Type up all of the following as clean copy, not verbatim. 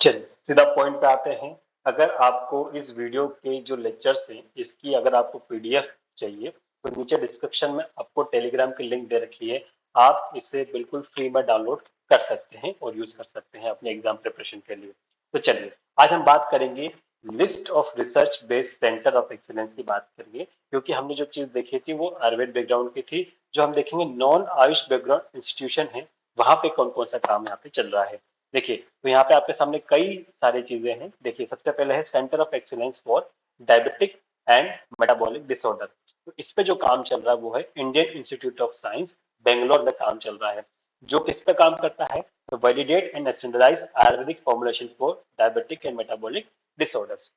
चलिए सीधा पॉइंट पे आते हैं। अगर आपको इस वीडियो के जो लेक्चर्स हैं इसकी अगर आपको पीडीएफ चाहिए तो नीचे डिस्क्रिप्शन में आपको टेलीग्राम की लिंक दे रखी है। आप इसे बिल्कुल फ्री में डाउनलोड कर सकते हैं और यूज कर सकते हैं अपने एग्जाम प्रिपरेशन के लिए। तो चलिए आज हम बात करेंगे list of research based centre of excellence की बात करेंगे, क्योंकि हमने जो चीज देखी थी वो आयुर्वेद बैकग्राउंड की थी। जो हम देखेंगे नॉन आयुष बैकग्राउंड इंस्टीट्यूशन है वहां पे कौन कौन सा काम यहाँ पे चल रहा है। देखिए तो यहाँ पे आपके सामने कई सारी चीजें हैं। देखिए सबसे पहले है centre of excellence for diabetic and metabolic disorder. तो इस पे जो काम चल रहा है वो है Indian Institute of science Bangalore में काम चल रहा है। जो किस पे काम करता है तो validate and standardize Ayurvedic formulation for diabetic and metabolic disorders.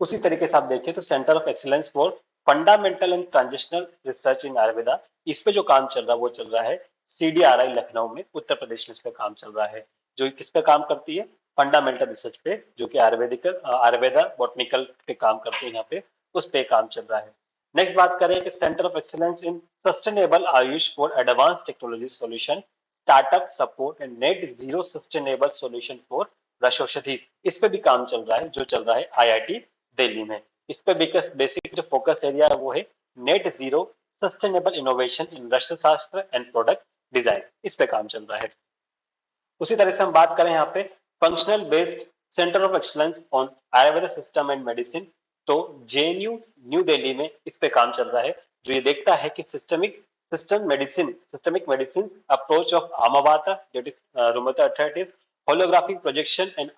उसी तरीके से आप देखें तो centre of excellence for fundamental and transitional research in Ayurveda, इस पे जो काम चल रहा है वो चल रहा है सीडीआरआई लखनऊ में, उत्तर प्रदेश में इस पे काम चल रहा है। जो किस पे काम करती है फंडामेंटल रिसर्च पे, जो कि आयुर्वेदा बॉटनिकल पे काम करते हैं यहाँ पे, उस पे काम चल रहा है। नेक्स्ट बात करें कि centre of excellence in sustainable Ayush for advance technology solution startup support and net zero sustainable solution for rush औषधि, इस पे भी काम चल रहा है जो चल रहा है आईआईटी दिल्ली में। इस पे बेसिक जो फोकस एरिया है वो है net zero sustainable innovation in रसायन शास्त्र एंड प्रोडक्ट डिजाइन, इस पे काम चल रहा है। उसी तरह से हम बात करें यहाँ पे functional based centre of excellence on Ayurveda system and medicine, तो जेएनयू न्यू दिल्ली में इस पे काम चल रहा है। जो ये देखता है कि systemic medicine approach of amavata that is rheumatoid arthritis, holographic projection and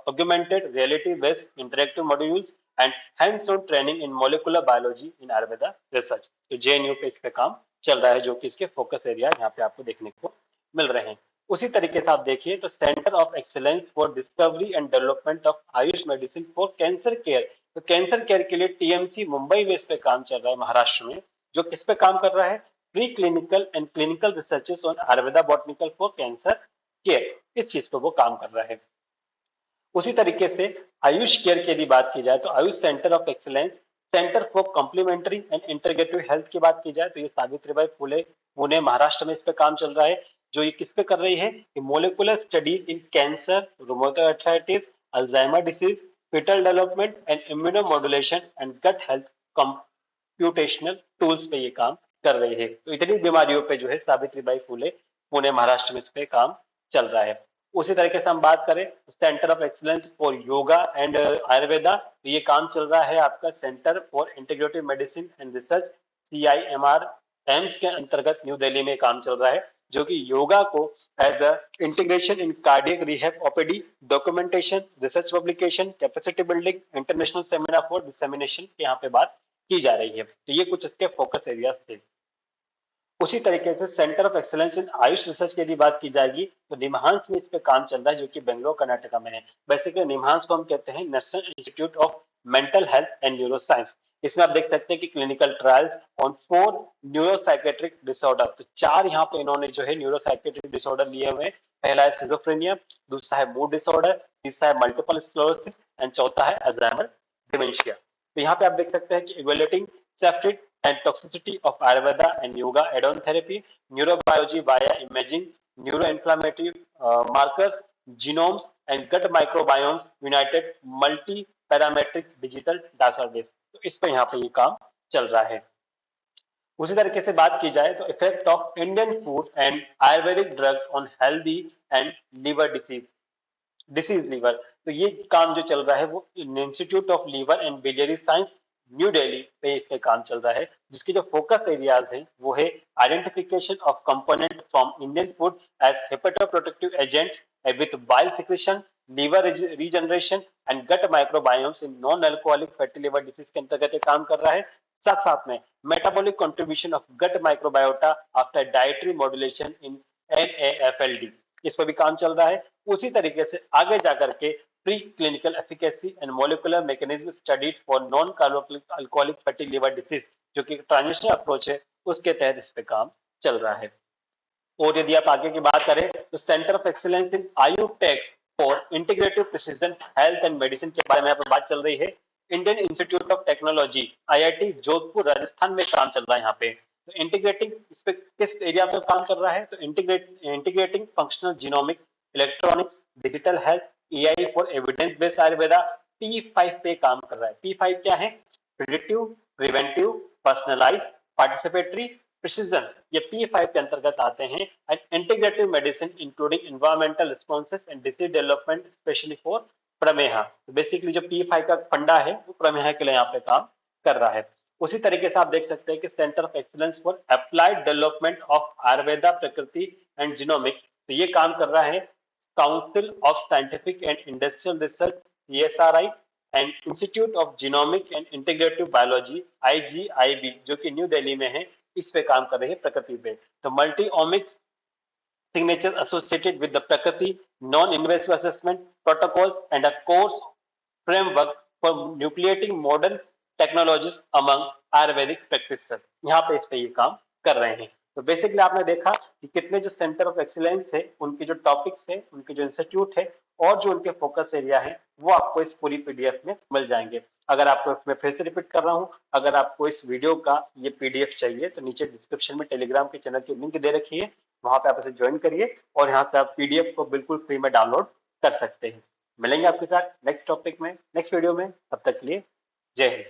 augmented reality based interactive modules and hands on training in molecular biology in Ayurveda research। तो जेएनयू पे इस पे काम चल रहा है जो कि इसके फोकस एरिया यहाँ पे आपको देखने को मिल रहे हैं। उसी तरीके से आप देखिए तो centre of excellence for discovery and development of Ayush medicine for cancer care, तो कैंसर केयर के लिए टीएमसी मुंबई में इस पे काम चल रहा है महाराष्ट्र में। जो किस पे काम कर रहा है pre clinical and clinical researches on Ayurveda botanical for cancer care, इस चीज पे वो काम कर रहा है। उसी तरीके से आयुष केयर की यदि बात की जाए तो Ayush centre of excellence centre for complementary and integrative health की बात की जाए तो ये सावित्रीबाई फुले पुणे महाराष्ट्र में इस पे काम चल रहा है। जो ये किस पे कर रही है कि molecular studies in cancer, rheumatoid arthritis, Alzheimer disease, fetal development and immunomodulation and gut health computational tools पे ये काम कर रही है। तो इतनी बीमारियों पे जो है सावित्रीबाई फुले पुणे महाराष्ट्र में इस पे काम चल रहा है। उसी तरीके से हम बात करें centre of excellence for yoga and Ayurveda, तो ये काम चल रहा है आपका centre for integrative medicine and research CIMR AIIMS के अंतर्गत न्यू दिल्ली में काम चल रहा है। जो कि योगा को as a integration in cardiac rehab OPD documentation research publication capacity building international seminar for dissemination की यहाँ पे बात की जा रही है। तो ये कुछ इसके फोकस एरियाज थे। उसी तरीके से centre of excellence in Ayush research की यदि बात की जाएगी तो निमहांस में इस पे काम चल रहा है जो कि बेंगलोर कर्नाटका में है। बेसिकली निमहांस को हम कहते हैं national institute of mental health and neuro science. इसमें आप देख सकते हैं कि clinical trials on 4 neuropsychiatric disorder, तो 4 यहाँ पे इन्होंने जो है न्यूरोसाइकेट्रिक डिसऑर्डर लिए हुए हैं। पहला है सिजोफ्रेनिया, दूसरा है मूड डिसऑर्डर, तीसरा है मल्टीपल स्क्लेरोसिस एंड चौथा है अल्जाइमर डिमेंशिया। तो यहाँ पे आप देख सकते हैं कि evaluating safety and toxicity of Ayurveda and Yoga add-on therapy, neurobiology via imaging, neuroinflammatory markers, genomes and gut microbiomes, united multi-parametric digital database। तो इस पे यहाँ पे ये काम चल रहा है। उसी तरीके से बात की जाए तो effect of Indian food and Ayurvedic drugs on healthy and liver disease liver, तो ये काम जो चल रहा है वो institute of liver and biliary science new Delhi पे इस पे काम चल रहा है। जिसके जो फोकस एरियाज हैं वो है identification of component from Indian food as hepatoprotective agent with bile secretion, liver regeneration and gut microbiomes in non alcoholic fatty liver disease के अंतर्गत ये काम कर रहा है। साथ साथ में metabolic contribution of gut microbiota after dietary modulation in NAFLD, इस पर भी काम चल रहा है। उसी तरीके से आगे जाकर के pre clinical efficacy and molecular mechanism studied for non alcoholic fatty liver disease, जो कि ट्रांजिशनल अप्रोच है, उसके तहत इस पे काम चल रहा है। और यदि आप आगे की बात करें तो centre of excellence in AyuTech for integrative precision health and medicine के बारे में यहाँ पे बात चल रही है। Indian Institute of Technology IIT Jodhpur Rajasthan में काम चल रहा है यहाँ पे। तो इंटीग्रेटिंग इस पे किस एरिया पे काम चल रहा है तो integrating functional genomic, electronics, digital health, AI for evidence based Ayurveda P5 पे काम कर रहा है। P5 क्या है? Predictive, preventive, personalise, participatory, precision. ये P5 के अंतर्गत आते हैं। And integrative medicine including environmental responses and disease development specially for prameha. तो बेसिकली जो P5 का फंडा है वो प्रमेहा के लिए यहाँ पे काम कर रहा है। उसी तरीके से आप देख सकते हैं कि centre of excellence for applied development of Ayurveda, प्रकृति एंड जीनोमिक्स, तो ये काम कर रहा है council of scientific and industrial research, CSRI, and institute of genomic and integrative biology, IGIB, जो कि न्यू दिल्ली में है, इस पे काम कर रही है प्रकृति पे। तो multi omics signatures associated with the Prakriti non-invasive assessment protocols and a course framework for nucleating modern technologies among Ayurvedic practitioners। यहाँ पे इस पे ये काम कर रहे हैं। तो बेसिकली आपने देखा कि कितने जो सेंटर ऑफ एक्सीलेंस है, उनके जो टॉपिक्स है, उनके जो इंस्टीट्यूट है और जो उनके फोकस एरिया है, वो आपको इस पूरी PDF में मिल जाएंगे। अगर आपको मैं फिर से रिपीट कर रहा हूँ, अगर आपको इस वीडियो का ये PDF चाहिए तो नीचे डिस्क्रिप्शन में टेलीग्राम के चैनल की लिंक दे रखी है, वहां पे आप इसे ज्वाइन करिए और यहाँ से आप PDF को बिल्कुल फ्री में डाउनलोड कर सकते हैं। मिलेंगे आपके साथ नेक्स्ट टॉपिक में, नेक्स्ट वीडियो में। तब तक के लिए जय हिंद।